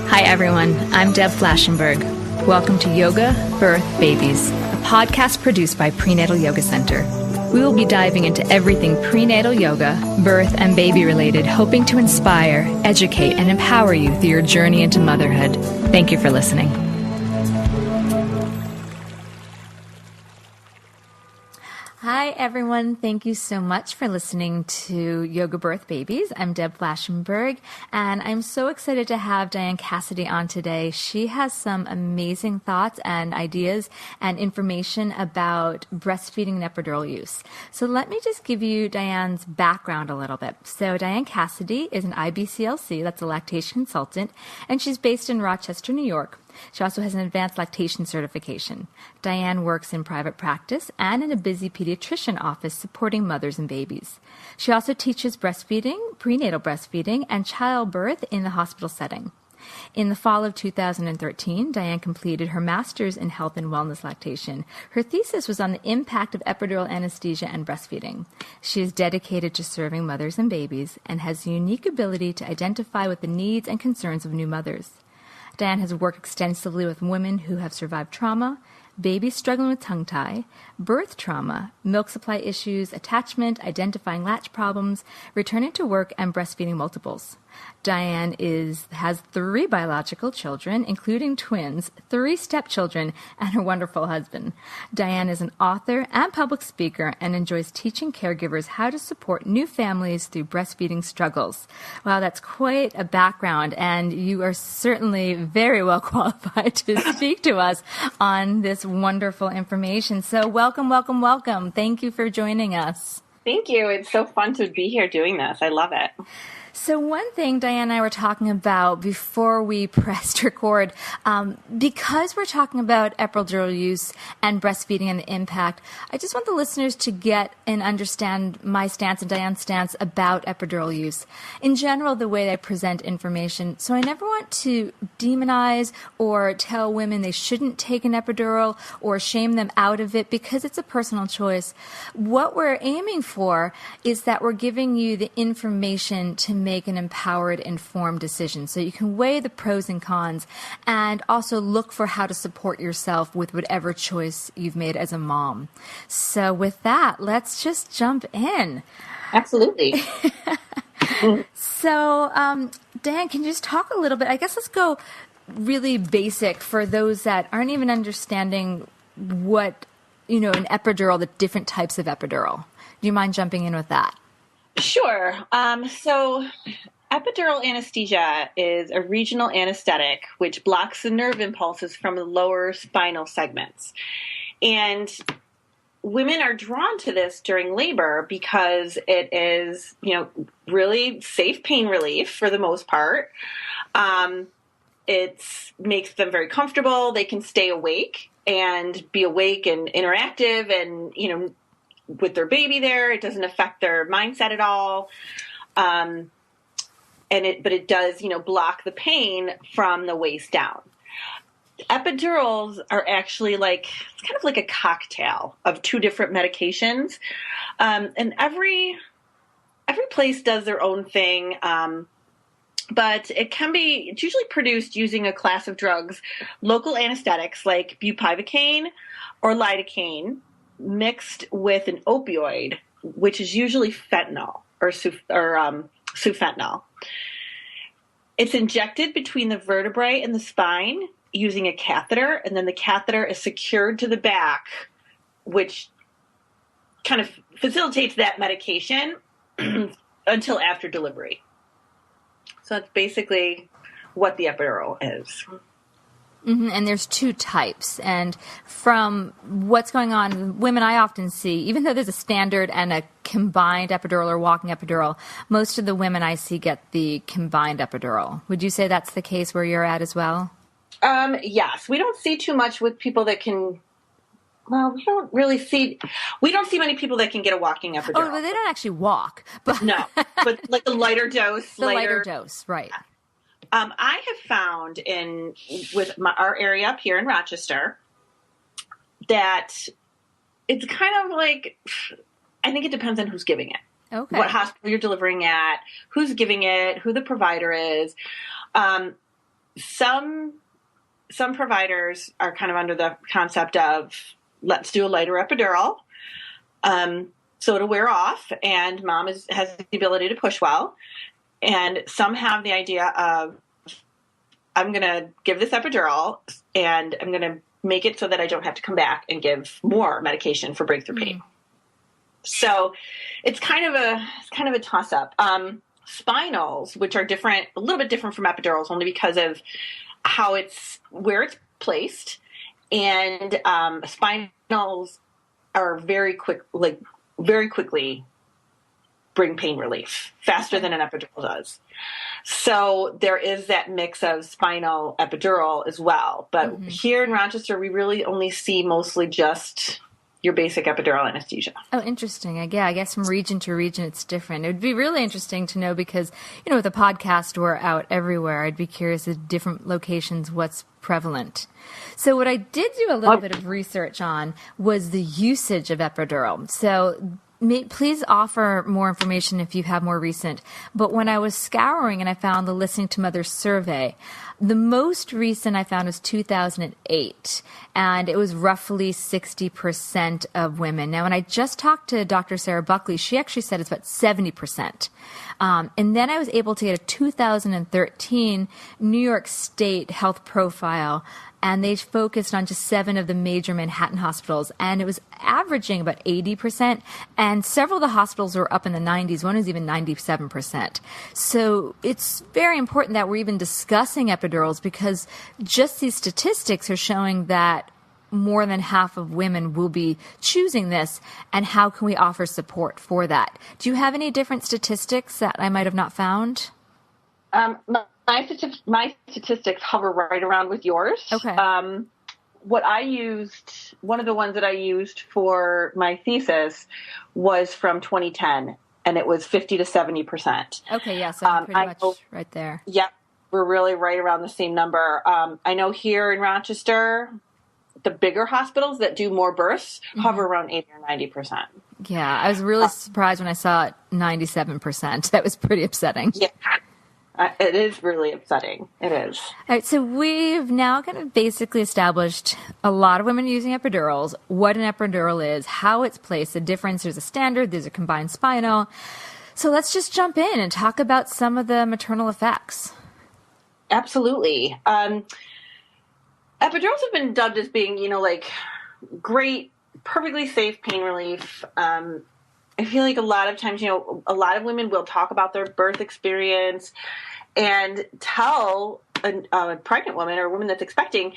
Hi, everyone. I'm Deb Flashenberg. Welcome to Yoga, Birth, Babies, a podcast produced by Prenatal Yoga Center. We will be diving into everything prenatal yoga, birth, and baby related, hoping to inspire, educate, and empower you through your journey into motherhood. Thank you for listening. Hi, everyone. Thank you so much for listening to Yoga Birth Babies. I'm Deb Flashenberg, and I'm so excited to have Dianne Cassidy on today. She has some amazing thoughts and ideas and information about breastfeeding and epidural use. So let me just give you Dianne's background a little bit. So Dianne Cassidy is an IBCLC, that's a lactation consultant, and she's based in Rochester, New York. She also has an advanced lactation certification. Dianne works in private practice and in a busy pediatrician office supporting mothers and babies. She also teaches breastfeeding, prenatal breastfeeding, and childbirth in the hospital setting. In the fall of 2013, Dianne completed her master's in health and wellness lactation. Her thesis was on the impact of epidural anesthesia and breastfeeding. She is dedicated to serving mothers and babies and has a unique ability to identify with the needs and concerns of new mothers. Dianne has worked extensively with women who have survived trauma, babies struggling with tongue-tie, birth trauma, milk supply issues, attachment, identifying latch problems, returning to work, and breastfeeding multiples. Dianne has 3 biological children, including twins, 3 stepchildren, and her wonderful husband. Dianne is an author and public speaker and enjoys teaching caregivers how to support new families through breastfeeding struggles. Wow, that's quite a background, and you are certainly very well qualified to speak to us on this wonderful information. So welcome, welcome, welcome. Thank you for joining us. Thank you. It's so fun to be here doing this. I love it. So one thing Dianne and I were talking about before we pressed record, because we're talking about epidural use and breastfeeding and the impact, I just want the listeners to get and understand my stance and Dianne's stance about epidural use. In general, the way I present information, so I never want to demonize or tell women they shouldn't take an epidural or shame them out of it because it's a personal choice. What we're aiming for is that we're giving you the information to make an empowered, informed decision. So you can weigh the pros and cons and also look for how to support yourself with whatever choice you've made as a mom. So with that, let's just jump in. Absolutely. So, Dianne, can you just talk a little bit? I guess let's go really basic for those that aren't even understanding what, an epidural, the different types of epidural. Do you mind jumping in with that? Sure. So epidural anesthesia is a regional anesthetic which blocks the nerve impulses from the lower spinal segments. And women are drawn to this during labor because it is, really safe pain relief for the most part. It makes them very comfortable. They can stay awake and be awake and interactive and, with their baby there. It doesn't affect their mindset at all. But it does, block the pain from the waist down. Epidurals are actually it's kind of like a cocktail of 2 different medications. And every place does their own thing. But it's usually produced using a class of drugs, local anesthetics like bupivacaine or lidocaine, mixed with an opioid, which is usually fentanyl or sufentanil. It's injected between the vertebrae and the spine using a catheter, and then the catheter is secured to the back, which kind of facilitates that medication until after delivery. So that's basically what the epidural is. Mm-hmm. And there's 2 types. And from what's going on, women I often see, even though there's a standard and a combined epidural or walking epidural, most of the women I see get the combined epidural. Would you say that's the case where you're at as well? Yes. We don't see too much with people that can... Well, we don't see many people that can get a walking epidural. Oh, well, they don't actually walk. But no, but like a lighter dose. Lighter dose, right. I have found with our area up here in Rochester that it's kind of like, I think it depends on who's giving it. Okay. what hospital you're delivering at, who's giving it, who the provider is. Some providers are kind of under the concept of, let's do a lighter epidural. So it'll wear off and mom has the ability to push well. And some have the idea of, I'm going to give this epidural and I'm going to make it so that I don't have to come back and give more medication for breakthrough pain. So it's kind of a toss up. Spinals, which are different, a little bit different from epidurals, only because of where it's placed. And spinals are very quickly bring pain relief faster than an epidural does. So there is that mix of spinal epidural as well. But here in Rochester, we really only see mostly just your basic epidural anesthesia. Oh, interesting. Yeah, I guess from region to region, it's different. It would be really interesting to know because, with the podcast, we're out everywhere. I'd be curious at different locations, what's prevalent. So what I did do a little bit of research on was the usage of epidural. So please offer more information if you have more recent. But when I was scouring and I found the Listening to Mothers survey, the most recent I found was 2008, and it was roughly 60% of women. Now, when I just talked to Dr. Sarah Buckley, she actually said it's about 70%. And then I was able to get a 2013 New York State health profile, and they focused on just 7 of the major Manhattan hospitals, and it was averaging about 80%, and several of the hospitals were up in the 90s. One was even 97%. So it's very important that we're even discussing epidurals because just these statistics are showing that more than half of women will be choosing this, and how can we offer support for that? Do you have any different statistics that I might have not found? My statistics hover right around with yours. Okay. One of the ones that I used for my thesis was from 2010, and it was 50 to 70%. Okay, yeah, so I'm pretty much right there. Yep, we're really right around the same number. I know here in Rochester, the bigger hospitals that do more births hover around 80 or 90%. Yeah, I was really surprised when I saw it 97%. That was pretty upsetting. Yeah. It is really upsetting. It is. All right, so we've now kind of basically established a lot of women using epidurals, what an epidural is, how it's placed, the difference. There's a standard, there's a combined spinal. So let's just jump in and talk about some of the maternal effects. Absolutely. Epidurals have been dubbed as being, great, perfectly safe pain relief. I feel like a lot of times, a lot of women will talk about their birth experience and tell a pregnant woman or a woman that's expecting,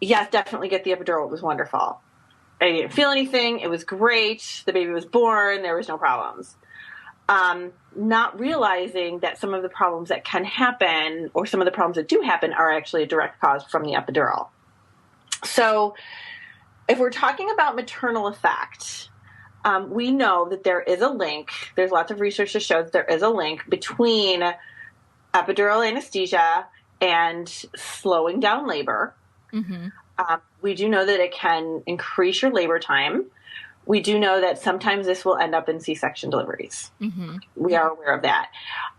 yes, definitely get the epidural. It was wonderful. I didn't feel anything. It was great. The baby was born. There was no problems. Not realizing that some of the problems that can happen or some of the problems that do happen are actually a direct cause from the epidural. So if we're talking about maternal effect, we know that there is a link. There's lots of research to show that there is a link between epidural anesthesia and slowing down labor. We do know that it can increase your labor time. We do know that sometimes this will end up in C-section deliveries. We are aware of that.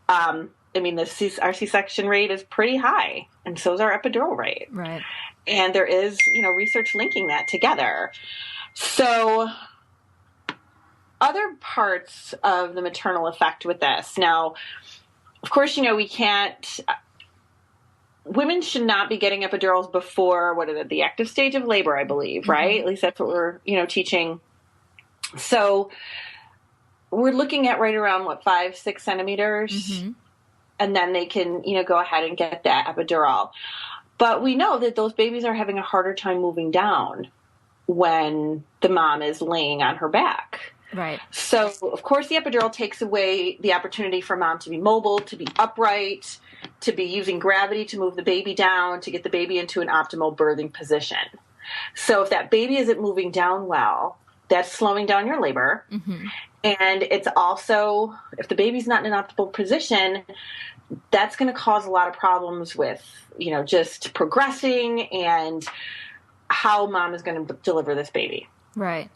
Our C-section rate is pretty high, and so is our epidural rate. Right. And there is, research linking that together. So other parts of the maternal effect with this. Now, of course, we can't, women should not be getting epidurals before, the active stage of labor, I believe, right? At least that's what we're, teaching. So we're looking at right around, 5-6 centimeters. And then they can, go ahead and get that epidural. But we know that those babies are having a harder time moving down when the mom is laying on her back. Right. So, of course, the epidural takes away the opportunity for mom to be mobile, to be upright, to be using gravity to move the baby down, to get the baby into an optimal birthing position. So if that baby isn't moving down well, that's slowing down your labor. And it's also, if the baby's not in an optimal position, that's going to cause a lot of problems with, just progressing and how mom is going to deliver this baby. Right.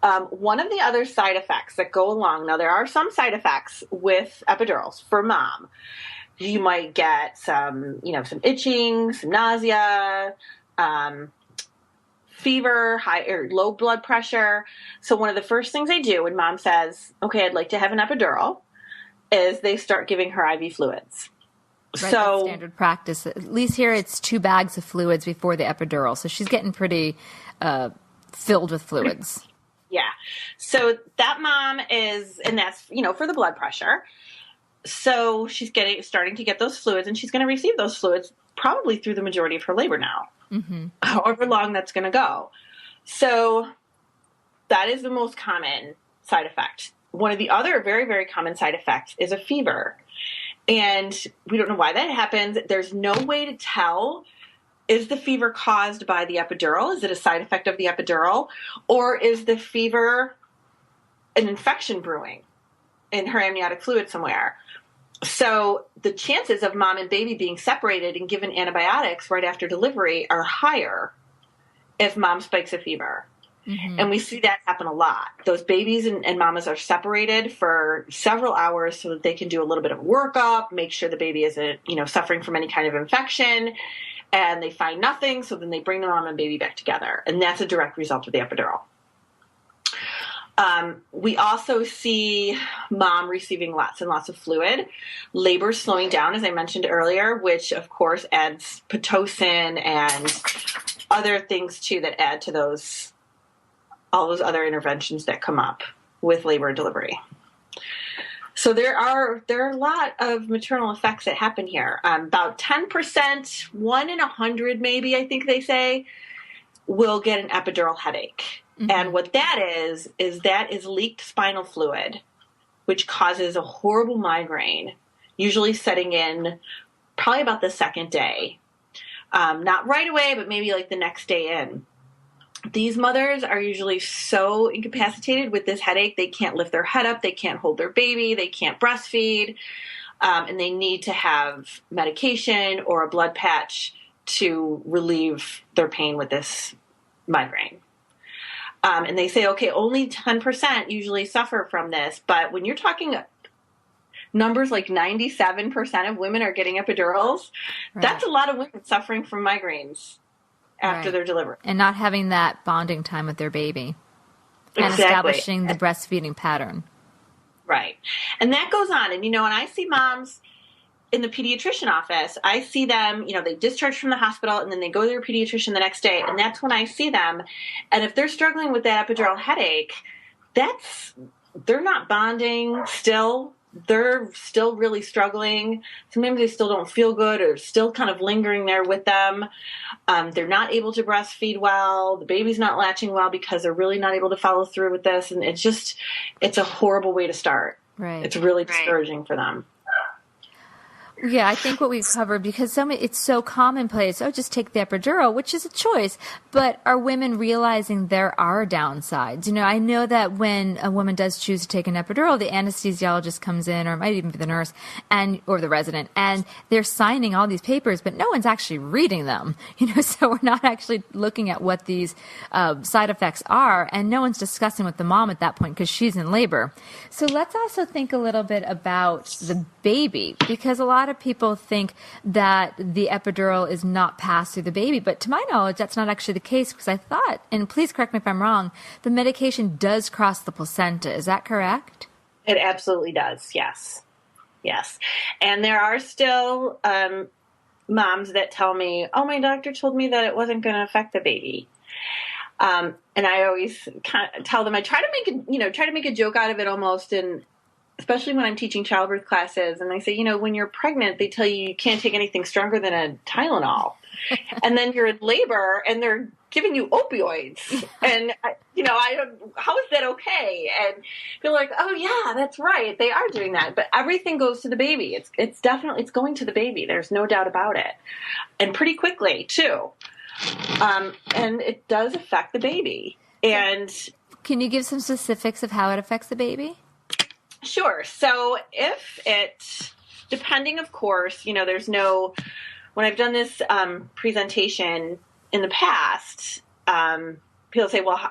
One of the other side effects that go along, now there are some side effects with epidurals for mom. You might get some itching, some nausea, fever, high or low blood pressure. So one of the first things I do when mom says, okay, I'd like to have an epidural, is they start giving her IV fluids. Right, so that's standard practice. At least here it's 2 bags of fluids before the epidural. So she's getting pretty filled with fluids. Yeah. So that mom is, and that's, for the blood pressure. So she's starting to get those fluids, and she's going to receive those fluids probably through the majority of her labor now, however long that's going to go. So that is the most common side effect. One of the other very, very common side effects is a fever. And we don't know why that happens. There's no way to tell. Is the fever caused by the epidural? Is it a side effect of the epidural? Or is the fever an infection brewing in her amniotic fluid somewhere? So the chances of mom and baby being separated and given antibiotics right after delivery are higher if mom spikes a fever. And we see that happen a lot. Those babies and mamas are separated for several hours so that they can do a little bit of workup, make sure the baby isn't, suffering from any kind of infection, and they find nothing. So then they bring the mom and baby back together. And that's a direct result of the epidural. We also see mom receiving lots and lots of fluid, labor slowing down, as I mentioned earlier, which of course adds Pitocin and other things too that add to all those other interventions that come up with labor and delivery. So there are a lot of maternal effects that happen here. About 10%, 1 in 100 maybe, I think they say, will get an epidural headache. And what that is leaked spinal fluid, which causes a horrible migraine, usually setting in probably about the second day. Not right away, but maybe like the next day in. These mothers are usually so incapacitated with this headache, they can't lift their head up, they can't hold their baby, they can't breastfeed, and they need to have medication or a blood patch to relieve their pain with this migraine. And they say, okay, only 10% usually suffer from this, but when you're talking numbers like 97% of women are getting epidurals, that's a lot of women suffering from migraines after their delivery. And not having that bonding time with their baby. And establishing the breastfeeding pattern. Right. And that goes on. And, when I see moms in the pediatrician office, I see them, they discharge from the hospital and then they go to their pediatrician the next day. And that's when I see them. And if they're struggling with that epidural headache, they're not bonding still. They're still really struggling. Sometimes they still don't feel good or still kind of lingering there with them. They're not able to breastfeed well. The baby's not latching well because they're really not able to follow through with this. And it's a horrible way to start. Right. It's really discouraging for them. Yeah, I think what we've covered, because it's so commonplace, just take the epidural, which is a choice. But are women realizing there are downsides? I know that when a woman does choose to take an epidural, the anesthesiologist comes in, or it might even be the nurse or the resident, and they're signing all these papers, but no one's actually reading them. So we're not actually looking at what these side effects are, and no one's discussing with the mom at that point because she's in labor. So let's also think a little bit about the baby, because a lot of people think that the epidural is not passed through the baby, but to my knowledge, that's not actually the case, because I thought, and please correct me if I'm wrong, the medication does cross the placenta. Is that correct? It absolutely does. Yes. And there are still moms that tell me, oh, my doctor told me that it wasn't going to affect the baby. And I always kind of tell them, I try to make a joke out of it almost, and especially when I'm teaching childbirth classes, and I say, when you're pregnant, they tell you can't take anything stronger than a Tylenol. And then you're in labor and they're giving you opioids. And, how is that okay? And you're like, oh yeah, that's right. They are doing that. But everything goes to the baby. It's going to the baby. There's no doubt about it. And pretty quickly too. And it does affect the baby. And can you give some specifics of how it affects the baby? Sure. So depending, of course, when I've done this presentation in the past, people say, well,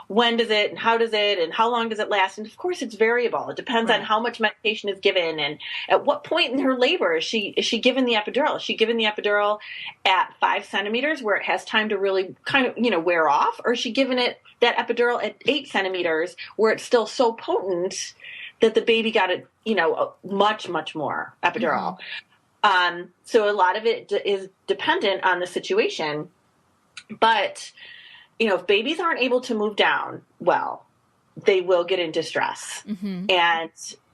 when does it and how does it and how long does it last? And of course it's variable. It depends on how much medication is given and at what point in her labor is she given the epidural? Is she given the epidural at 5 centimeters where it has time to really kind of, wear off? Or is she given it that epidural at 8 centimeters where it's still so potent that the baby got it, much, much more epidural? So a lot of it is dependent on the situation, but if babies aren't able to move down well, they will get into stress. And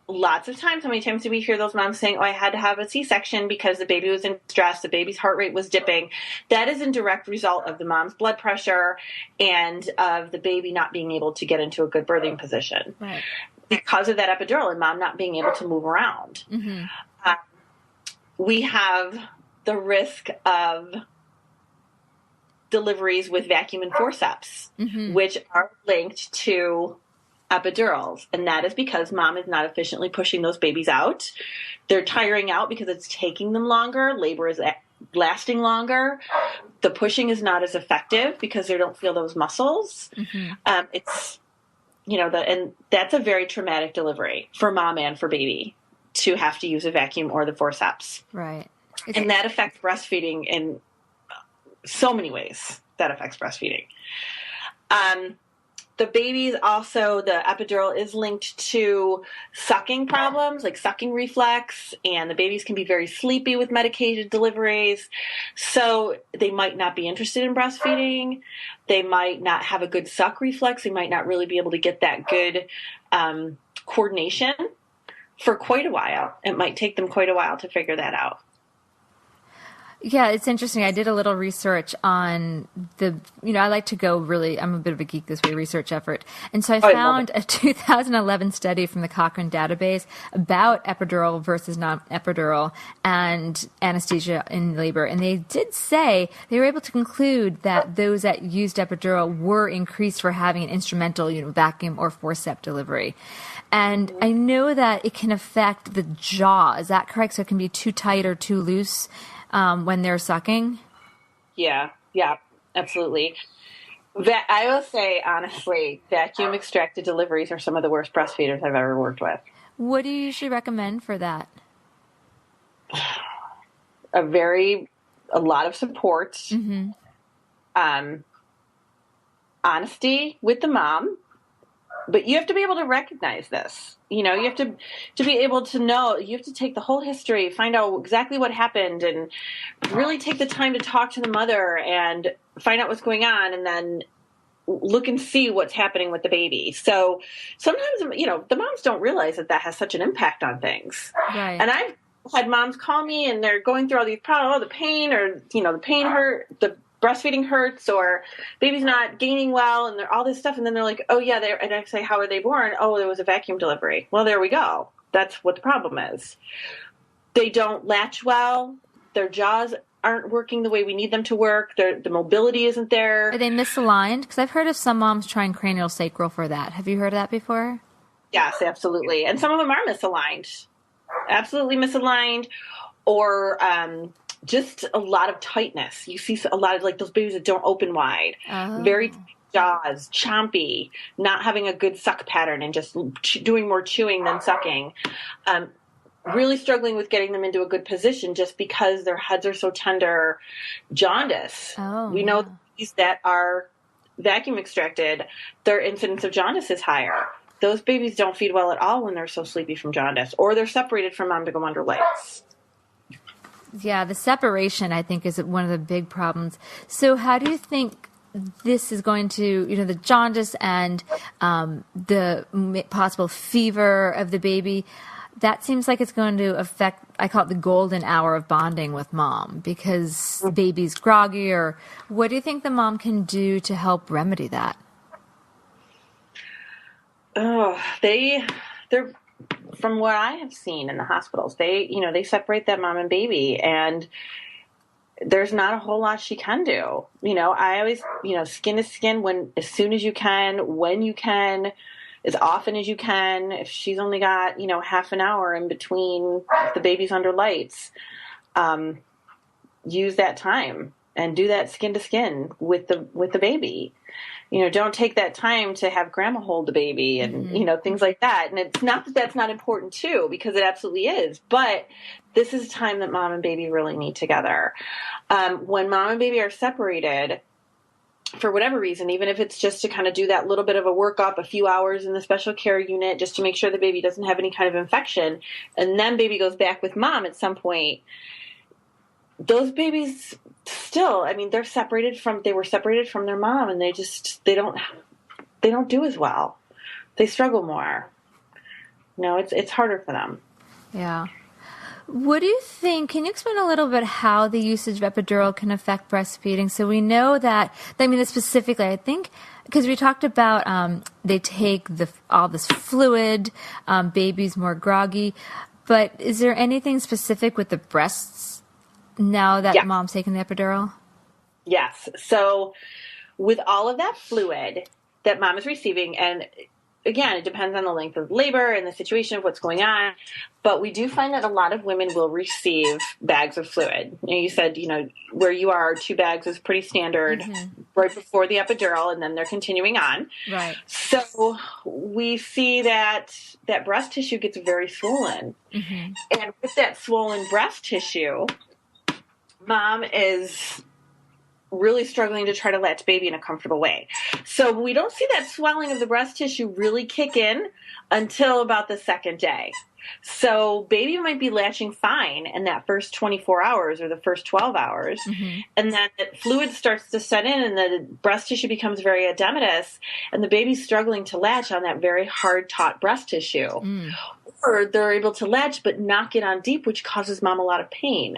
lots of times, how many times do we hear those moms saying, oh, I had to have a C-section because the baby was in stress, the baby's heart rate was dipping? That is a direct result of the mom's blood pressure and of the baby not being able to get into a good birthing position. Right. Because of that epidural and mom not being able to move around. We have the risk of deliveries with vacuum and forceps, which are linked to epidurals. And that is because mom is not efficiently pushing those babies out. They're tiring out because it's taking them longer. Labor is lasting longer. The pushing is not as effective because they don't feel those muscles. It's, and that's a very traumatic delivery for mom and for baby to have to use a vacuum or the forceps. Right. And that affects breastfeeding in so many ways. That affects breastfeeding. The babies also, the epidural is linked to sucking problems, like sucking reflex, and the babies can be very sleepy with medicated deliveries. So they might not be interested in breastfeeding. They might not have a good suck reflex. They might not really be able to get that good coordination for quite a while. It might take them quite a while to figure that out. Yeah, it's interesting. I did a little research on I like to go really, I'm a bit of a geek this way, research effort. And so I found a 2011 study from the Cochrane database about epidural versus non-epidural and anesthesia in labor. And they did say they were able to conclude that those that used epidural were increased for having an instrumental, vacuum or forceps delivery. And I know that it can affect the jaw. Is that correct? So it can be too tight or too loose when they're sucking? Yeah, absolutely. I will say, honestly, vacuum extracted deliveries are some of the worst breastfeeders I've ever worked with. What do you usually recommend for that? A lot of support, honesty with the mom, but you have to be able to recognize this. You have to be able to know, you have to take the whole history, find out exactly what happened, and really take the time to talk to the mother and find out what's going on, and then look and see what's happening with the baby. So sometimes, the moms don't realize that has such an impact on things. Right. And I've had moms call me and they're going through all these problems, the pain, or, the pain hurt, the breastfeeding hurts, or baby's not gaining well, and all this stuff. And then they're like, oh yeah, and I say, how were they born? Oh, there was a vacuum delivery. Well, there we go. That's what the problem is. They don't latch well. Their jaws aren't working the way we need them to work. The mobility isn't there. Are they misaligned? Because I've heard of some moms trying cranial sacral for that. Have you heard of that before? Yes, absolutely. And some of them are misaligned. Absolutely misaligned. Or just a lot of tightness. You see a lot of those babies that don't open wide. Oh. Very tight jaws, chompy, not having a good suck pattern and just doing more chewing than sucking. Really struggling with getting them into a good position just because their heads are so tender. Jaundice. Oh, we know these that are vacuum extracted, their incidence of jaundice is higher. Those babies don't feed well at all when they're so sleepy from jaundice, or they're separated from mom to go under lights. Yeah, the separation, I think, is one of the big problems. So how do you think this is going to, the jaundice and the possible fever of the baby, that seems like it's going to affect, I call it the golden hour of bonding with mom, because the baby's groggy, or what do you think the mom can do to help remedy that? Oh, they're from what I have seen in the hospitals, they separate that mom and baby, and there's not a whole lot she can do. I always, skin to skin as soon as you can, when you can, as often as you can. If she's only got, half an hour in between the baby's under lights, use that time and do that skin to skin with the baby. Don't take that time to have grandma hold the baby and, things like that. And it's not that that's not important too, because it absolutely is. But this is time that mom and baby really need together. When mom and baby are separated, for whatever reason, even if it's just to kind of do that little bit of a workup, a few hours in the special care unit, just to make sure the baby doesn't have any kind of infection, and then baby goes back with mom at some point, those babies still, I mean, they were separated from their mom, and they don't do as well. They struggle more. It's harder for them. Yeah. What do you think? Can you explain a little bit how the usage of epidural can affect breastfeeding? So we know that, specifically, I think, because we talked about they take all this fluid, baby's more groggy, but is there anything specific with the breasts now that mom's taking the epidural? Yes. So with all of that fluid that mom is receiving, and again, it depends on the length of labor and the situation of what's going on, but we do find that a lot of women will receive bags of fluid. You said, where you are, 2 bags is pretty standard right before the epidural, and then they're continuing on. Right. So we see that breast tissue gets very swollen. Mm-hmm. And with that swollen breast tissue, mom is really struggling to try to latch baby in a comfortable way. So we don't see that swelling of the breast tissue really kick in until about the second day. So baby might be latching fine in that first 24 hours or the first 12 hours. Mm-hmm. And then the fluid starts to set in and the breast tissue becomes very edematous and the baby's struggling to latch on that very hard taut breast tissue. Mm. Or they're able to latch but not get on deep, which causes mom a lot of pain.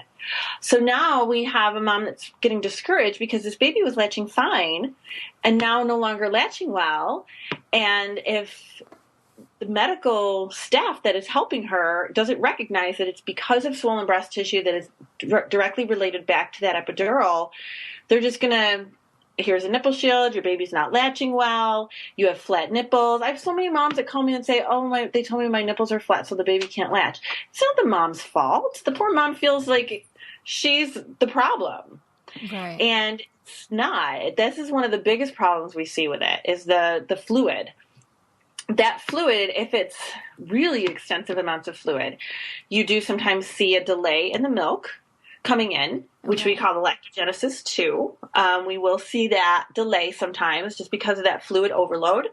So now we have a mom that's getting discouraged because this baby was latching fine and now no longer latching well. And if the medical staff that is helping her doesn't recognize that it's because of swollen breast tissue that is directly related back to that epidural, they're just going to, here's a nipple shield, your baby's not latching well, you have flat nipples. I have so many moms that call me and say, they told me my nipples are flat so the baby can't latch. It's not the mom's fault. The poor mom feels like she's the problem. Right. And it's not. This is one of the biggest problems we see with it is the fluid. That fluid, if it's really extensive amounts of fluid, you do sometimes see a delay in the milk coming in, which we call the lactogenesis 2. We will see that delay sometimes just because of that fluid overload.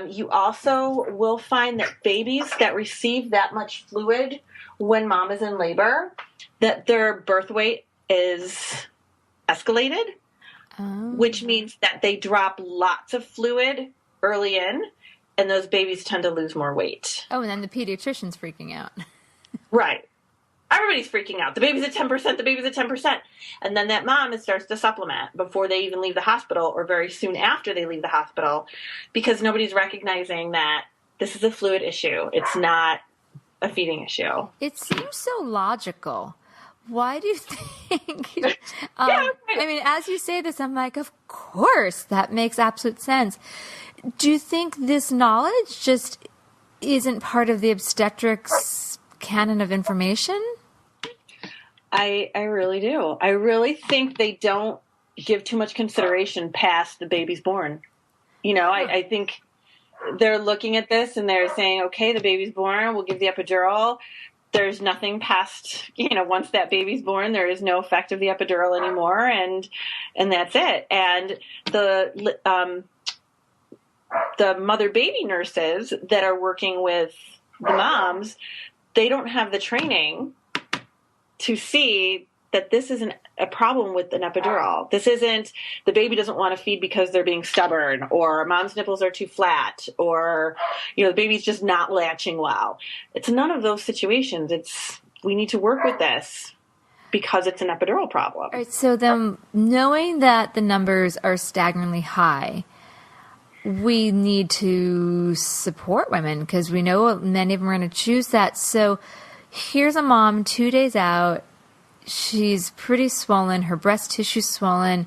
You also will find that babies that receive that much fluid when mom is in labor, that their birth weight is escalated, which means that they drop lots of fluid early in, and those babies tend to lose more weight. Oh, and then the pediatrician's freaking out. Right. Everybody's freaking out. The baby's at 10%, the baby's at 10%. And then that mom starts to supplement before they even leave the hospital or very soon after they leave the hospital because nobody's recognizing that this is a fluid issue. It's not a feeding issue. It seems so logical. Why do you think? I mean, as you say this, I'm like, of course, that makes absolute sense. Do you think this knowledge just isn't part of the obstetrics canon of information? I really do. I really think they don't give too much consideration past the baby's born. I think they're looking at this and they're saying, okay, the baby's born, we'll give the epidural. There's nothing past, once that baby's born, there is no effect of the epidural anymore, and that's it. And the mother-baby nurses that are working with the moms, they don't have the training to see that this isn't a problem with an epidural. This isn't the baby doesn't want to feed because they're being stubborn or mom's nipples are too flat or, the baby's just not latching well. It's none of those situations. We need to work with this because it's an epidural problem. All right, so then knowing that the numbers are staggeringly high, we need to support women because we know many of them are going to choose that. So here's a mom 2 days out. She's pretty swollen. Her breast tissue's swollen.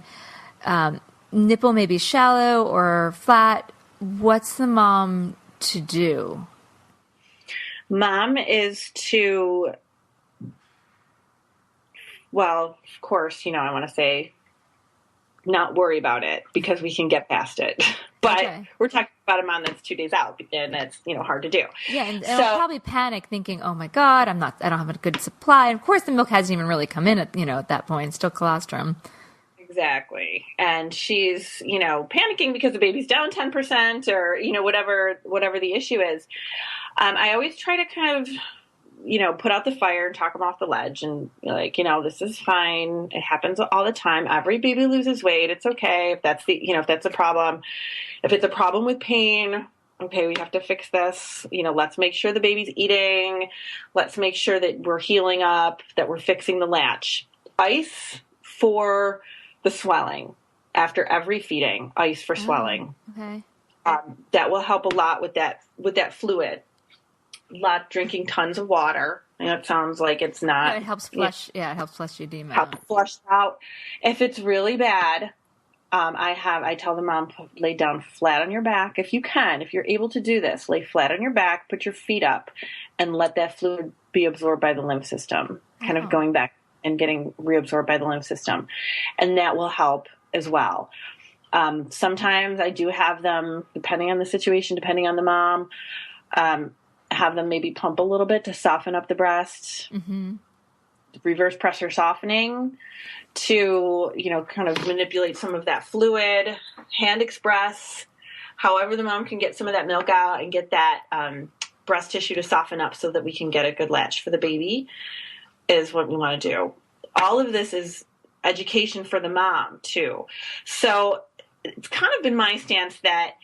Nipple may be shallow or flat. What's the mom to do? Mom is to well, of course, I want to say not worry about it because we can get past it. But we're talking about a mom that's 2 days out, and that's, hard to do. Yeah, and I'll probably panic thinking, oh my God, I don't have a good supply. And of course, the milk hasn't even really come in at, at that point, still colostrum. Exactly. And she's, panicking because the baby's down 10% or, whatever the issue is. I always try to kind of, put out the fire and talk them off the ledge and like, this is fine. It happens all the time. Every baby loses weight. It's okay. If that's if that's a problem, if it's a problem with pain, okay, we have to fix this. Let's make sure the baby's eating. Let's make sure that we're healing up, that we're fixing the latch. Ice for the swelling after every feeding, ice for swelling. Okay. That will help a lot with that fluid. Drinking tons of water. And it sounds like it's not. Yeah, it helps flush. Yeah, it helps flush the edema. Help flush out. If it's really bad, I tell the mom, lay down flat on your back if you can. If you're able to do this, lay flat on your back, put your feet up, and let that fluid be absorbed by the lymph system. Kind of going back and getting reabsorbed by the lymph system, and that will help as well. Sometimes I do have them, depending on the situation, depending on the mom. Have them maybe pump a little bit to soften up the breast, reverse pressure softening to, kind of manipulate some of that fluid, hand express, however the mom can get some of that milk out and get that breast tissue to soften up so that we can get a good latch for the baby is what we want to do. All of this is education for the mom too. So it's kind of been my stance that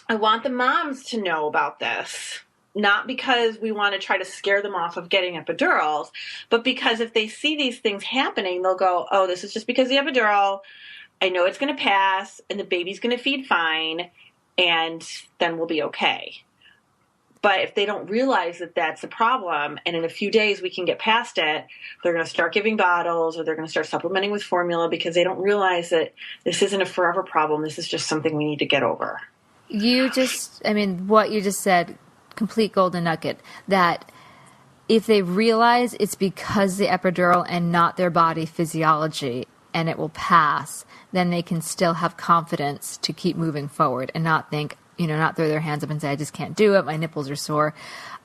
I want the moms to know about this. Not because we want to try to scare them off of getting epidurals, but because if they see these things happening, they'll go, oh, this is just because of the epidural. I know it's going to pass, and the baby's going to feed fine, and then we'll be okay. But if they don't realize that that's a problem, and in a few days we can get past it, they're going to start giving bottles, or they're going to start supplementing with formula because they don't realize that this isn't a forever problem. This is just something we need to get over. What you just said, complete golden nugget, that if they realize it's because the epidural and not their body physiology and it will pass, then they can still have confidence to keep moving forward and not think, not throw their hands up and say, I just can't do it, my nipples are sore.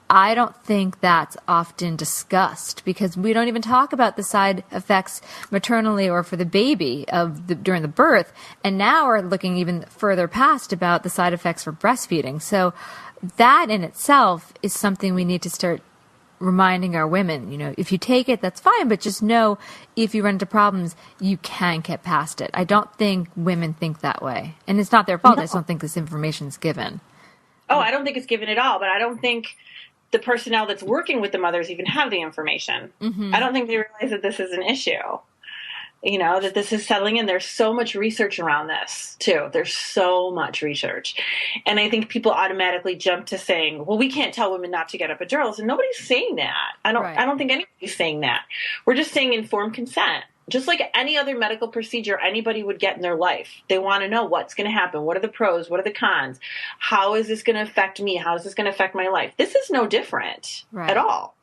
I don't think that's often discussed because we don't even talk about the side effects maternally or for the baby during the birth. And now we're looking even further past about the side effects for breastfeeding. So that in itself is something we need to start reminding our women. If you take it, that's fine, but just know if you run into problems, you can get past it. I don't think women think that way. And it's not their fault. No. I just don't think this information is given. Oh, I don't think it's given at all, but I don't think the personnel that's working with the mothers even have the information. I don't think they realize that this is an issue, that this is settling in. There's so much research around this too. There's so much research. And I think people automatically jump to saying, well, we can't tell women not to get epidurals. And nobody's saying that. I don't think anybody's saying that. We're just saying informed consent. Just like any other medical procedure anybody would get in their life. They want to know what's going to happen. What are the pros? What are the cons? How is this going to affect me? How is this going to affect my life? This is no different at all.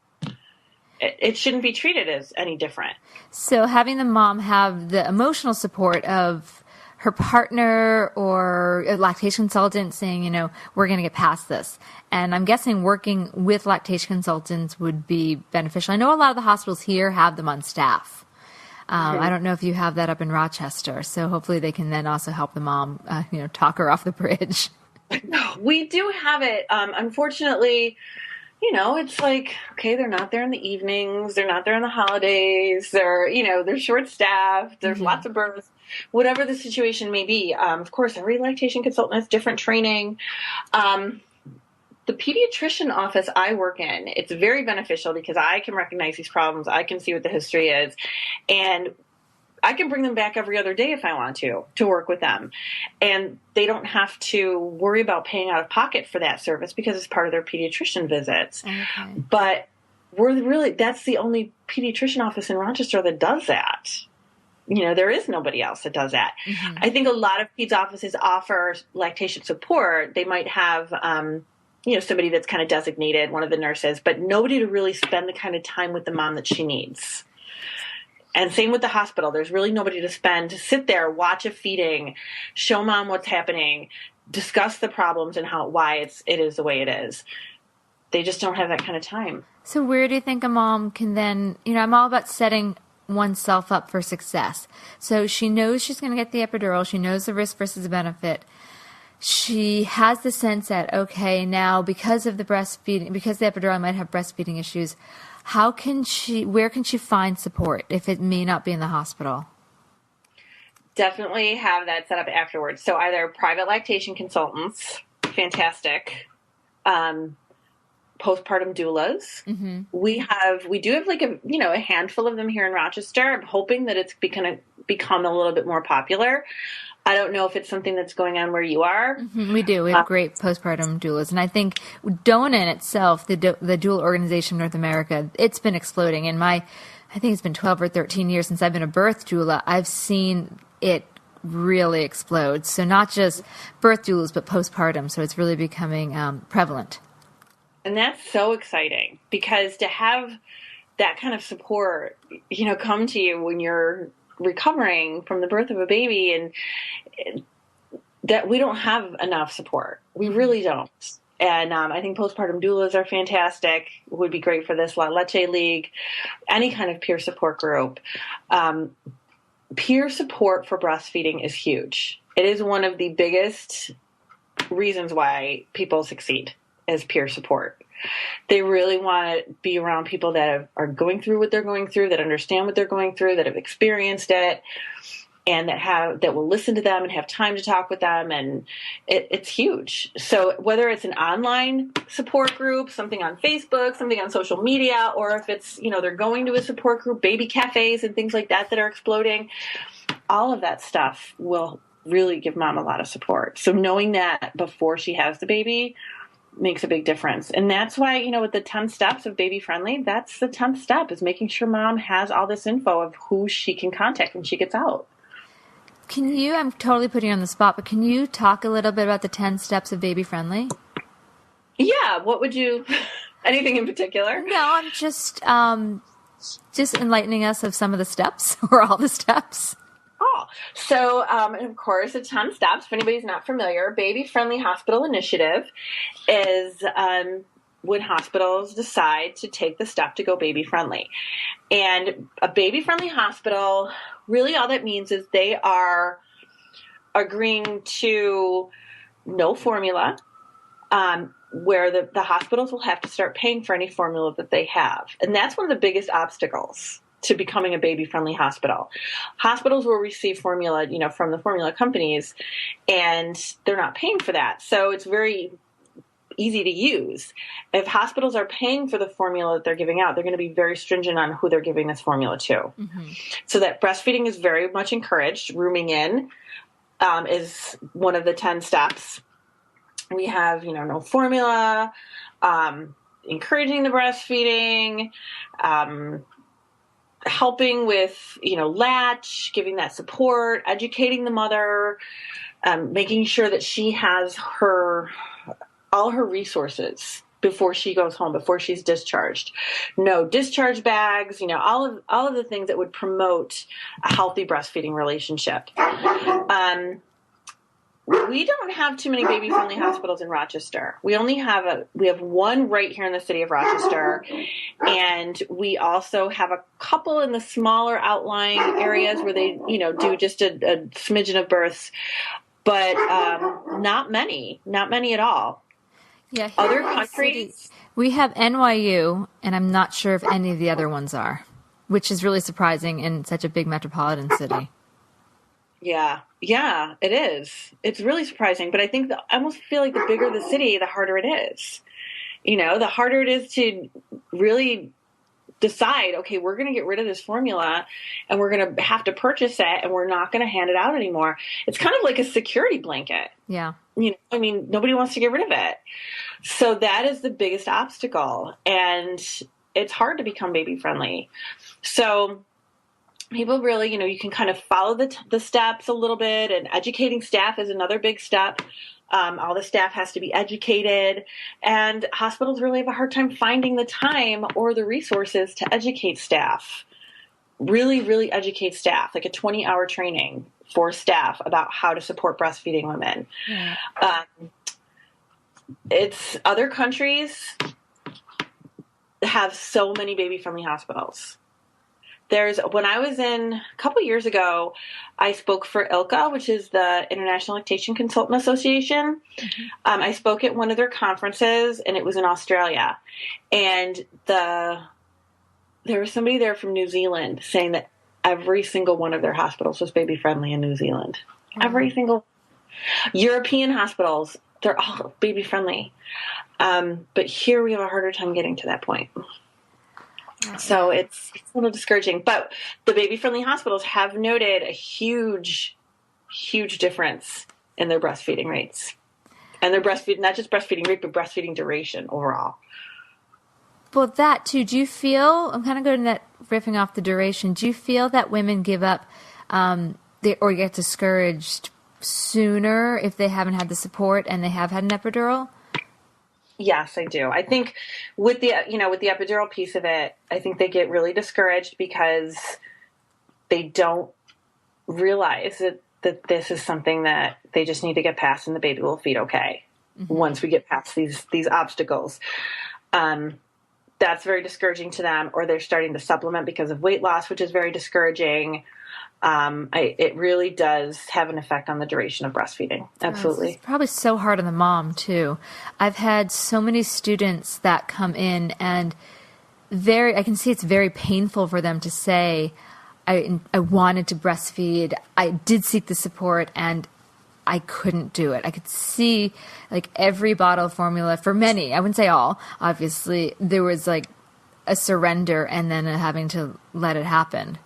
It shouldn't be treated as any different. So having the mom have the emotional support of her partner or a lactation consultant saying, we're going to get past this. And I'm guessing working with lactation consultants would be beneficial. I know a lot of the hospitals here have them on staff. I don't know if you have that up in Rochester, so hopefully they can then also help the mom, talk her off the bridge. We do have it. Unfortunately, it's like, okay, they're not there in the evenings. They're not there on the holidays. They're short-staffed. There's lots of births. Whatever the situation may be. Of course, every lactation consultant has different training. The pediatrician office I work in, it's very beneficial because I can recognize these problems. I can see what the history is. And I can bring them back every other day if I want to work with them. And they don't have to worry about paying out of pocket for that service because it's part of their pediatrician visits. Okay. But that's the only pediatrician office in Rochester that does that. There is nobody else that does that. I think a lot of peds offices offer lactation support. They might have, somebody that's kind of designated, one of the nurses, but nobody to really spend the kind of time with the mom that she needs. And same with the hospital. There's really nobody to sit there, watch a feeding, show mom what's happening, discuss the problems and why it is the way it is. They just don't have that kind of time. So where do you think a mom can then, I'm all about setting oneself up for success. So she knows she's going to get the epidural. She knows the risk versus the benefit. She has the sense that, okay, now because of the breastfeeding, because the epidural might have breastfeeding issues, where can she find support if it may not be in the hospital? Definitely have that set up afterwards. So either private lactation consultants, fantastic. Postpartum doulas. Mm-hmm. We do have like a handful of them here in Rochester. I'm hoping that it's going to become a little bit more popular. I don't know if it's something that's going on where you are. Mm-hmm. We do. We have great postpartum doulas. And I think DONA in itself, the Doula Organization of North America, it's been exploding. I think it's been 12 or 13 years since I've been a birth doula. I've seen it really explode. So not just birth doulas, but postpartum. So it's really becoming prevalent. And that's so exciting because to have that kind of support, come to you when you're recovering from the birth of a baby, and that we don't have enough support. We really don't. And I think postpartum doulas are fantastic. Would be great for this La Leche League, any kind of peer support group. Peer support for breastfeeding is huge. It is one of the biggest reasons why people succeed as peer support. They really want to be around people that are going through what they're going through, that understand what they're going through, that have experienced it, and that will listen to them and have time to talk with them. And it's huge. So whether it's an online support group, something on Facebook, something on social media, or if it's, they're going to a support group, baby cafes and things like that are exploding, all of that stuff will really give mom a lot of support. So knowing that before she has the baby makes a big difference. And that's why, with the 10 steps of Baby Friendly, that's the 10th step, is making sure mom has all this info of who she can contact when she gets out. I'm totally putting you on the spot, but can you talk a little bit about the 10 steps of Baby Friendly? Yeah. What would you, anything in particular? No, I'm just enlightening us of some of the steps or all the steps. Oh, so, and of course, the 10 steps, if anybody's not familiar, Baby Friendly Hospital Initiative is when hospitals decide to take the step to go baby friendly. And a baby friendly hospital, really all that means is they are agreeing to no formula, where the hospitals will have to start paying for any formula that they have. And that's one of the biggest obstacles to becoming a baby-friendly hospital. Hospitals will receive formula, from the formula companies, and they're not paying for that. So it's very easy to use. If hospitals are paying for the formula that they're giving out, they're going to be very stringent on who they're giving this formula to. Mm-hmm. So that breastfeeding is very much encouraged. Rooming in is one of the 10 steps. We have, no formula, encouraging the breastfeeding, helping with, latch, giving that support, educating the mother, making sure that she has all her resources before she goes home, before she's discharged. No discharge bags, all of the things that would promote a healthy breastfeeding relationship. We don't have too many baby-friendly hospitals in Rochester. We have one right here in the city of Rochester, and we also have a couple in the smaller outlying areas where they, do just a smidgen of births, but not many at all. Yeah, other countries. We have NYU, and I'm not sure if any of the other ones are, which is really surprising in such a big metropolitan city. Yeah, it is. It's really surprising, but I think I almost feel like the bigger the city, the harder it is. The harder it is to really decide, okay, we're going to get rid of this formula and we're going to have to purchase it and we're not going to hand it out anymore. It's kind of like a security blanket. Yeah. Nobody wants to get rid of it. So that is the biggest obstacle, and it's hard to become baby friendly. So people really, you can kind of follow the steps a little bit, and educating staff is another big step. All the staff has to be educated, and hospitals really have a hard time finding the time or the resources to educate staff. really, really educate staff, like a 20-hour training for staff about how to support breastfeeding women. Yeah. It's other countries have so many baby-friendly hospitals. When I was in a couple years ago, I spoke for ILCA, which is the International Lactation Consultant Association. Mm-hmm. I spoke at one of their conferences, and it was in Australia. And there was somebody there from New Zealand saying that every single one of their hospitals was baby-friendly in New Zealand. Mm-hmm. Every single European hospitals, they're all baby-friendly. But here we have a harder time getting to that point. So it's a little discouraging. But the baby-friendly hospitals have noted a huge, huge difference in their breastfeeding rates. And their not just breastfeeding rate, but breastfeeding duration overall. Well, that too, do you feel, I'm kind of going to riffing off the duration, do you feel that women give up or get discouraged sooner if they haven't had the support and they have had an epidural? Yes, I do. I think with the epidural piece of it, I think they get really discouraged because they don't realize that this is something that they just need to get past and the baby will feed okay. Mm-hmm. Once we get past these obstacles. That's very discouraging to them, or they're starting to supplement because of weight loss, which is very discouraging. It really does have an effect on the duration of breastfeeding. Absolutely. It's probably so hard on the mom too. I've had so many students that come in and I can see it's very painful for them to say, I wanted to breastfeed. I did seek the support and I couldn't do it. I could see like every bottle of formula for many, I wouldn't say all, obviously there was like a surrender and then having to let it happen.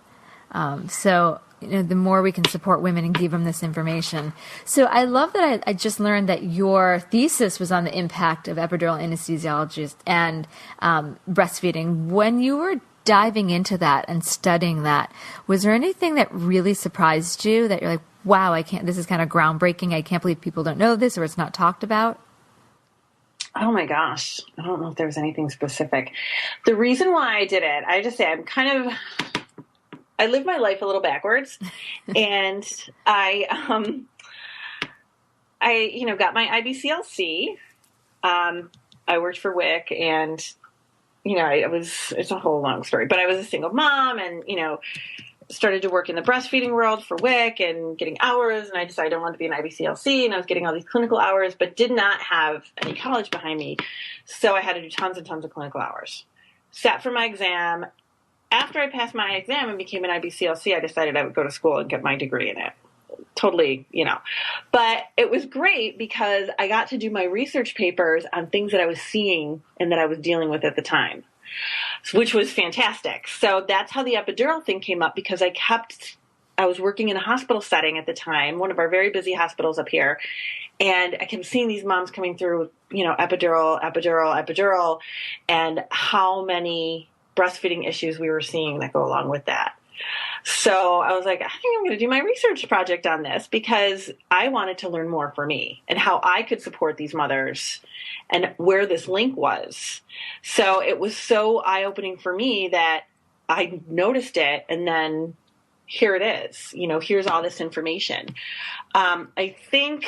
So, the more we can support women and give them this information. So I love that I just learned that your thesis was on the impact of epidural anesthesiologists and breastfeeding. When you were diving into that and studying that, was there anything that really surprised you that you're like, wow, this is kind of groundbreaking. I can't believe people don't know this or it's not talked about? Oh my gosh. I don't know if there was anything specific. The reason why I did it, I just say I live my life a little backwards, and I got my IBCLC. I worked for WIC, and it's a whole long story, but I was a single mom, and started to work in the breastfeeding world for WIC and getting hours, and I decided I wanted to be an IBCLC, and I was getting all these clinical hours, but did not have any college behind me, so I had to do tons and tons of clinical hours. Sat for my exam. After I passed my exam and became an IBCLC, I decided I would go to school and get my degree in it. Totally, But it was great because I got to do my research papers on things that I was seeing and that I was dealing with at the time, which was fantastic. So that's how the epidural thing came up, because I was working in a hospital setting at the time, one of our very busy hospitals up here, and I kept seeing these moms coming through, epidural, and how many breastfeeding issues we were seeing that go along with that. So I was like, I think I'm going to do my research project on this because I wanted to learn more for me and how I could support these mothers and where this link was. So it was so eye-opening for me that I noticed it, and then here it is. Here's all this information. I think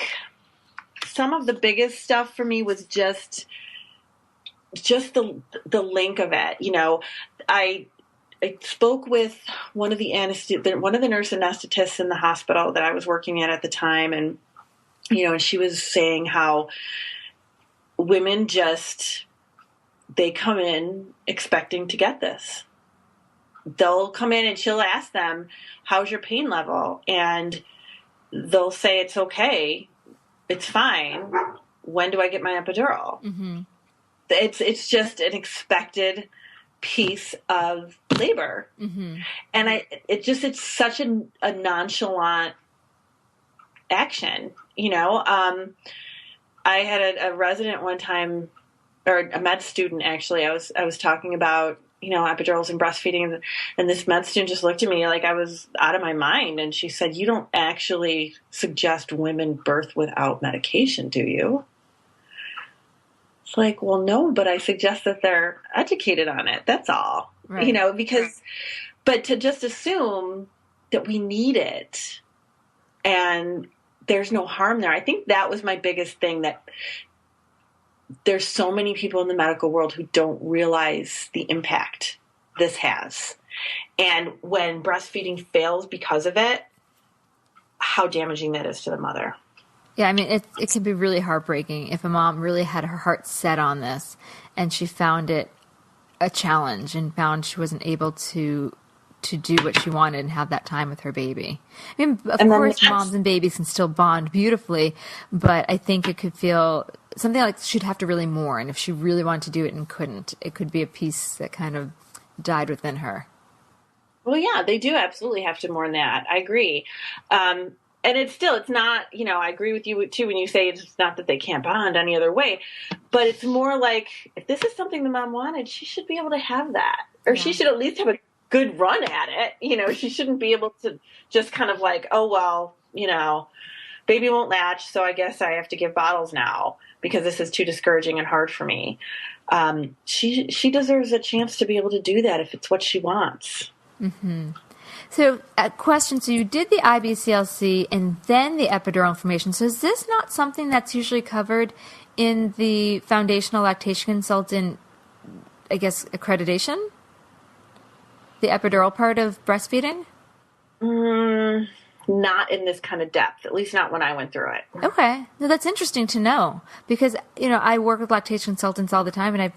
some of the biggest stuff for me was just the link of it. I spoke with one of the nurse anesthetists in the hospital that I was working at the time, and and she was saying how women they come in expecting to get this. They'll come in and she'll ask them, "How's your pain level?" And they'll say, "It's okay, it's fine. When do I get my epidural?" Mm-hmm. It's just an expected piece of labor. Mm-hmm. And it's such a nonchalant action, I had a resident one time, or a med student actually, I was talking about, epidurals and breastfeeding, and this med student just looked at me like I was out of my mind, and she said, "You don't actually suggest women birth without medication, do you?" It's like, well, no, but I suggest that they're educated on it. That's all. Right. Because but to just assume that we need it and there's no harm there. I think that was my biggest thing, that there's so many people in the medical world who don't realize the impact this has. And when breastfeeding fails because of it, how damaging that is to the mother. Yeah, I mean, it can be really heartbreaking if a mom really had her heart set on this and she found it a challenge and found she wasn't able to do what she wanted and have that time with her baby. I mean, of course, moms and babies can still bond beautifully, but I think it could feel something like she'd have to really mourn if she really wanted to do it and couldn't. It could be a piece that kind of died within her. Well, yeah, they do absolutely have to mourn that. I agree. And it's not, I agree with you too when you say it's not that they can't bond any other way, but it's more like if this is something the mom wanted, she should be able to have that, or she should at least have a good run at it. She shouldn't be able to just kind of like, oh, well, baby won't latch, so I guess I have to give bottles now because this is too discouraging and hard for me. She deserves a chance to be able to do that if it's what she wants. Mm-hmm. So, a question. So you did the IBCLC and then the epidural information. So is this not something that's usually covered in the foundational lactation consultant, I guess, accreditation? The epidural part of breastfeeding? Not in this kind of depth, at least not when I went through it. Okay. No, that's interesting to know because, I work with lactation consultants all the time, and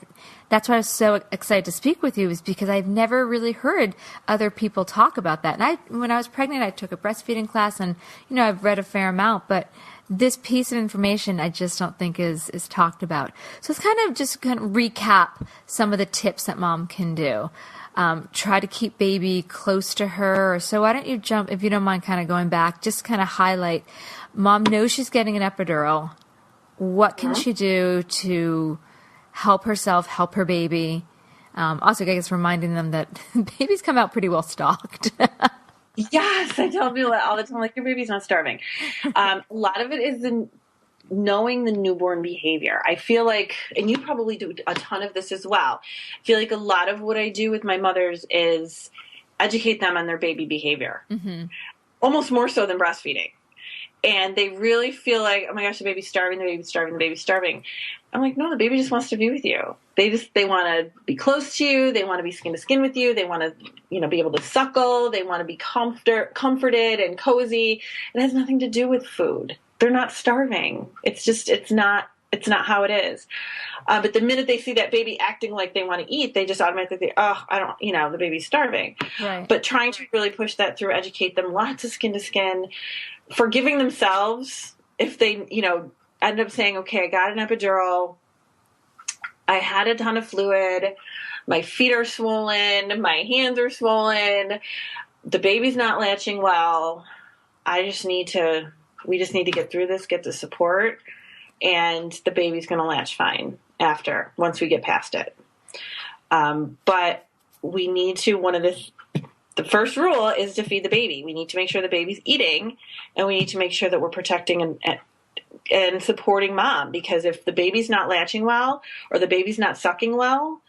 that's why I was so excited to speak with you, is because I've never really heard other people talk about that. And when I was pregnant, I took a breastfeeding class, and, I've read a fair amount, but this piece of information I just don't think is talked about. So it's kind of recap some of the tips that mom can do. Try to keep baby close to her. So why don't you jump, if you don't mind kind of going back, just kind of highlight, mom knows she's getting an epidural. What can she do to help herself, help her baby? Also, I guess reminding them that babies come out pretty well stocked. Yes, I tell people that all the time, like, your baby's not starving. A lot of it is knowing the newborn behavior. I feel like, and you probably do a ton of this as well, I feel like a lot of what I do with my mothers is educate them on their baby behavior. Mm-hmm. Almost more so than breastfeeding. And they really feel like, oh my gosh, the baby's starving, the baby's starving, the baby's starving. I'm like, no, the baby just wants to be with you. They want to be close to you. They want to be skin to skin with you. They want to, be able to suckle. They want to be comforted and cozy. It has nothing to do with food. They're not starving. It's not how it is. But the minute they see that baby acting like they want to eat, they just automatically think, oh, I don't, the baby's starving. Right. But trying to really push that through, educate them, lots of skin to skin, forgiving themselves if they, end up saying, okay, I got an epidural. I had a ton of fluid. My feet are swollen. My hands are swollen. The baby's not latching well. We just need to get through this, get the support, and the baby's going to latch fine once we get past it. But we need to, the first rule is to feed the baby. We need to make sure the baby's eating, and we need to make sure that we're protecting and supporting mom, because if the baby's not latching well or the baby's not sucking well,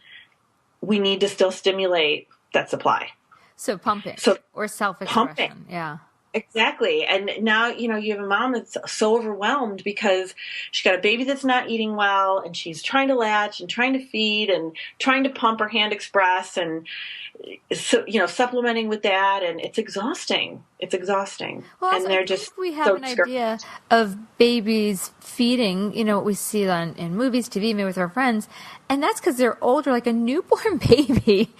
we need to still stimulate that supply. So pumping or self-expression. Pumping. Yeah. Exactly. And now, you have a mom that's so overwhelmed because she's got a baby that's not eating well, and she's trying to latch and trying to feed and trying to pump or hand express, and so, supplementing with that. And it's exhausting. Well, and they're just, we have an idea of babies feeding, what we see in movies, TV, maybe with our friends. And that's because they're older, like a newborn baby.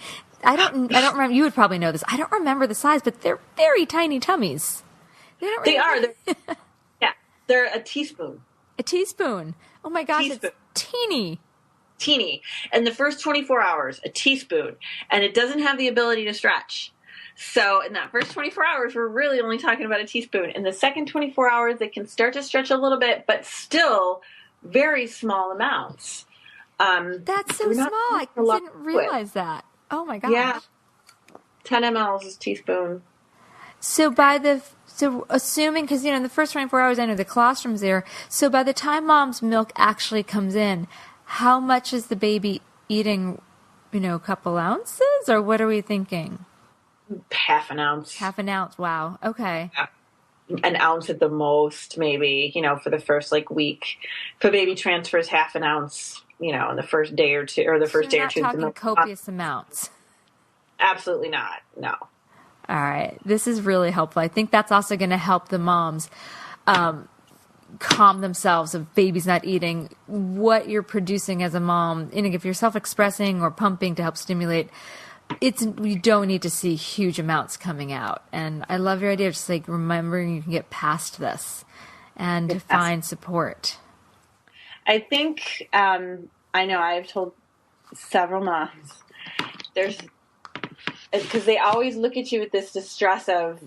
I don't remember. You would probably know this. I don't remember the size, but they're very tiny tummies. They are. They're a teaspoon. A teaspoon. Oh my gosh, it's teeny. Teeny. And the first 24 hours, a teaspoon. And it doesn't have the ability to stretch. So in that first 24 hours, we're really only talking about a teaspoon. In the second 24 hours, they can start to stretch a little bit, but still very small amounts. That's so small. I didn't realize that. Oh my gosh. Yeah. 10 mLs is a teaspoon. So assuming, because, in the first 24 hours, I know the colostrum's there. So by the time mom's milk actually comes in, how much is the baby eating, a couple ounces, or what are we thinking? half an ounce. Half an ounce. Wow. Okay. An ounce at the most, maybe, for the first week. If a baby transfers half an ounce, in the first day or two, or the first you're day or not two. Talking copious amounts. Absolutely not. No. All right. This is really helpful. I think that's also going to help the moms calm themselves if baby's not eating. What you're producing as a mom, and if you're self-expressing or pumping to help stimulate, you don't need to see huge amounts coming out. And I love your idea of just remembering you can get past this and to find support. I think, I know I've told several moms, because they always look at you with this distress of,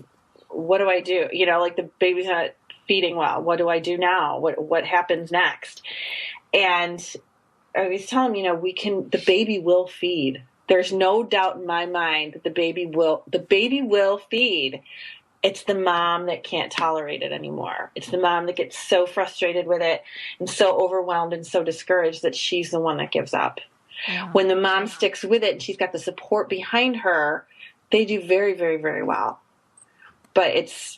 what do I do? The baby's not feeding well. What do I do now? What happens next? And I always tell them, the baby will feed. There's no doubt in my mind that the baby will feed. It's the mom that can't tolerate it anymore. It's the mom that gets so frustrated with it and so overwhelmed and so discouraged that she's the one that gives up. Yeah. When the mom sticks with it and she's got the support behind her, they do very, very, very well. But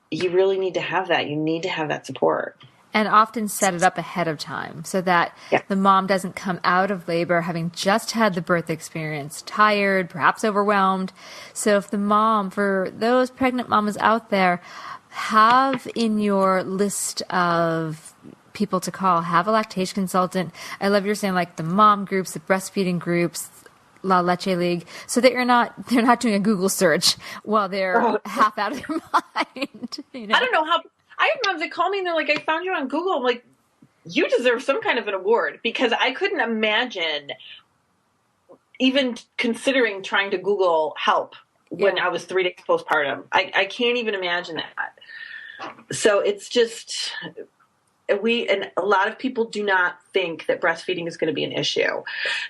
you really need to have that. You need to have that support. And often set it up ahead of time so that the mom doesn't come out of labor having just had the birth experience, tired, perhaps overwhelmed. So if the mom, for those pregnant mamas out there, have in your list of people to call, have a lactation consultant. I love you're saying the mom groups, the breastfeeding groups, La Leche League, so that they're not doing a Google search while they're half out of their mind. I don't know how. I have moms that call me and they're like, I found you on Google. I'm like, you deserve some kind of an award, because I couldn't imagine even considering trying to Google help when I was 3 days postpartum. I can't even imagine that. So it's just, and a lot of people do not think that breastfeeding is going to be an issue.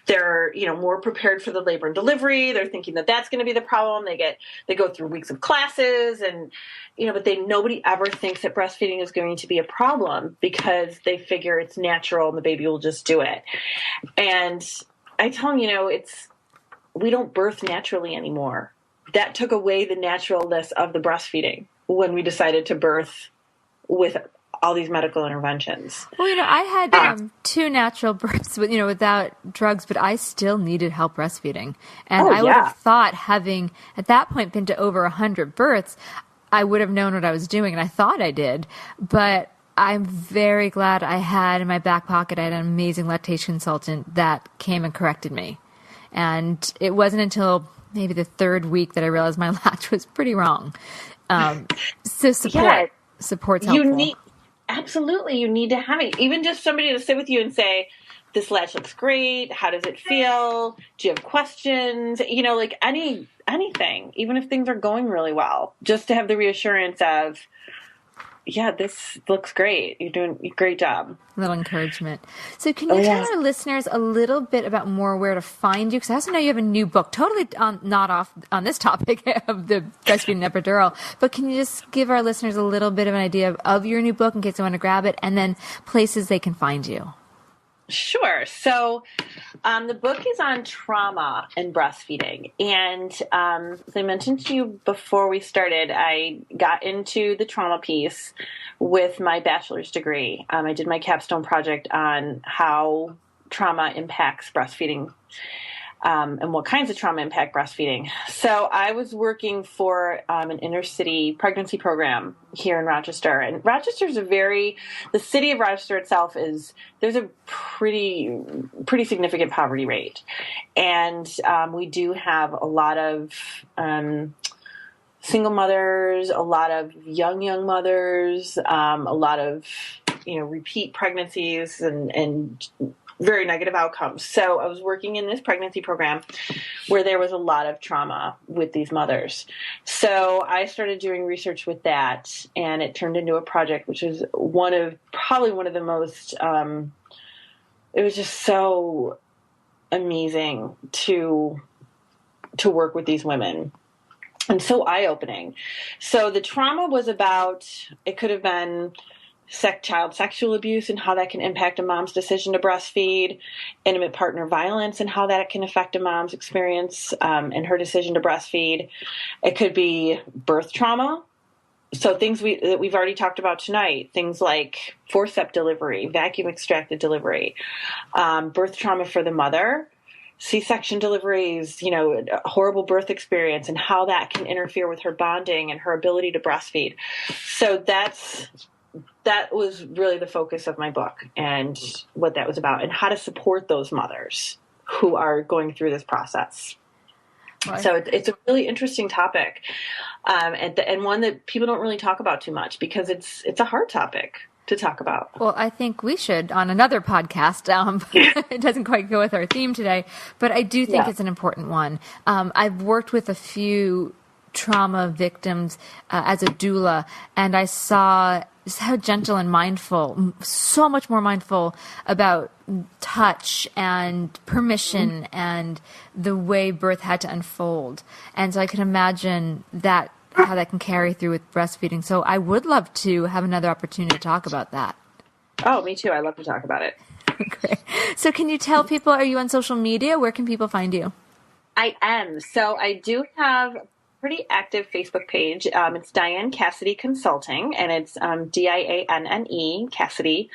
They're, more prepared for the labor and delivery. They're thinking that that's going to be the problem. They go through weeks of classes and, but nobody ever thinks that breastfeeding is going to be a problem, because they figure it's natural and the baby will just do it. And I tell them, we don't birth naturally anymore. That took away the naturalness of the breastfeeding when we decided to birth with all these medical interventions. Well, I had 2 natural births, without drugs, but I still needed help breastfeeding. And I would have thought, having at that point been to over 100 births, I would have known what I was doing, and I thought I did. But I'm very glad I had in my back pocket, I had an amazing lactation consultant that came and corrected me. And it wasn't until maybe the 3rd week that I realized my latch was pretty wrong. So support's helpful. Absolutely. You need to have it. Even just somebody to sit with you and say, this latch looks great. How does it feel? Do you have questions? Anything, even if things are going really well, just to have the reassurance of, this looks great. You're doing a great job. A little encouragement. So can you tell our listeners a little bit about more where to find you? Because I also know you have a new book, totally not off on this topic of the breastfeeding epidural, but can you just give our listeners a little bit of an idea of your new book in case they want to grab it, and then places they can find you? Sure. So the book is on trauma and breastfeeding. And as I mentioned to you before we started, I got into the trauma piece with my bachelor's degree. I did my capstone project on how trauma impacts breastfeeding, and what kinds of trauma impact breastfeeding. So I was working for an inner city pregnancy program here in Rochester. And Rochester's the city of Rochester itself there's a pretty significant poverty rate. And we do have a lot of single mothers, a lot of young mothers, a lot of, repeat pregnancies and very negative outcomes. So I was working in this pregnancy program where there was a lot of trauma with these mothers. So I started doing research with that, and it turned into a project, which is probably one of the most, it was just so amazing to work with these women. And so eye-opening. So the trauma was about, it could have been child sexual abuse and how that can impact a mom's decision to breastfeed, intimate partner violence and how that can affect a mom's experience and her decision to breastfeed. It could be birth trauma. So things that we've already talked about tonight, things like forceps delivery, vacuum extracted delivery, birth trauma for the mother, C-section deliveries, a horrible birth experience and how that can interfere with her bonding and her ability to breastfeed. So that was really the focus of my book and what that was about and how to support those mothers who are going through this process. Right. So it's a really interesting topic and one that people don't really talk about too much because it's a hard topic to talk about. Well, I think we should on another podcast. It doesn't quite go with our theme today, but I do think it's an important one. I've worked with a few trauma victims as a doula, and I saw just how gentle and mindful, so much more mindful about touch and permission and the way birth had to unfold. And so I can imagine that how that can carry through with breastfeeding. So I would love to have another opportunity to talk about that. Oh, me too. I love to talk about it. Great. So can you tell people, are you on social media? Where can people find you? I am. So I do have a pretty active Facebook page. It's Dianne Cassidy Consulting, and it's Dianne Cassidy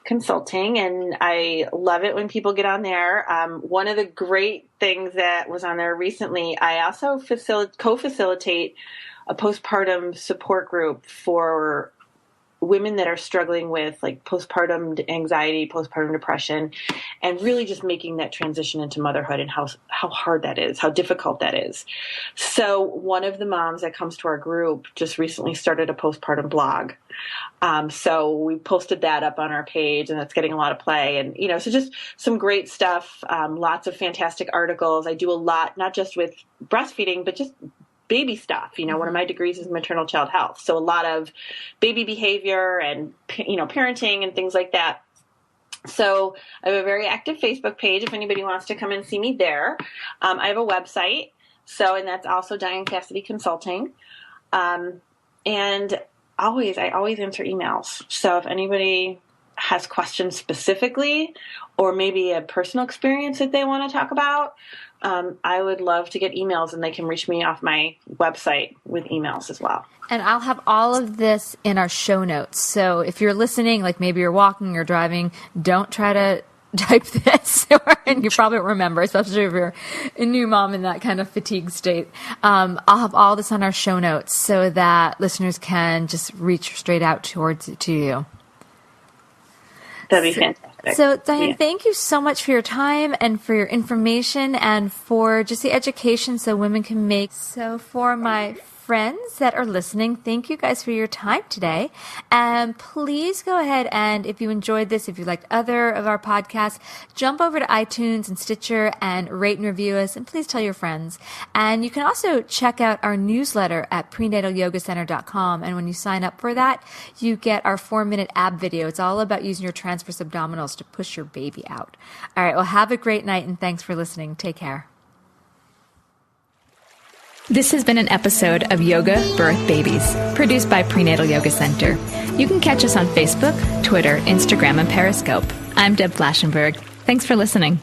Consulting, and I love it when people get on there. One of the great things that was on there recently, I also co-facilitate a postpartum support group for women that are struggling with like postpartum anxiety, postpartum depression, and really just making that transition into motherhood and how hard that is, how difficult that is. So one of the moms that comes to our group just recently started a postpartum blog. So we posted that up on our page and that's getting a lot of play and, so just some great stuff, lots of fantastic articles. I do a lot, not just with breastfeeding, but just baby stuff. One of my degrees is maternal child health. So a lot of baby behavior and, parenting and things like that. So I have a very active Facebook page if anybody wants to come and see me there. I have a website. And that's also Dianne Cassidy Consulting. And I always answer emails. So if anybody has questions specifically or maybe a personal experience that they want to talk about, I would love to get emails, and they can reach me off my website with emails as well. And I'll have all of this in our show notes. So if you're listening, like maybe you're walking or driving, don't try to type this, and you probably won't remember, especially if you're a new mom in that kind of fatigue state. I'll have all this on our show notes so that listeners can just reach straight out to you. That'd be fantastic. So, Dianne, thank you so much for your time and for your information and for just the education so women can make. So for my friends that are listening, thank you guys for your time today. And please go ahead and if you enjoyed this, if you liked other of our podcasts, jump over to iTunes and Stitcher and rate and review us. And please tell your friends. And you can also check out our newsletter at prenatalyogacenter.com. And when you sign up for that, you get our 4-minute ab video. It's all about using your transverse abdominals to push your baby out. All right. Well, have a great night and thanks for listening. Take care. This has been an episode of Yoga Birth Babies, produced by Prenatal Yoga Center. You can catch us on Facebook, Twitter, Instagram, and Periscope. I'm Deb Flaschenberg. Thanks for listening.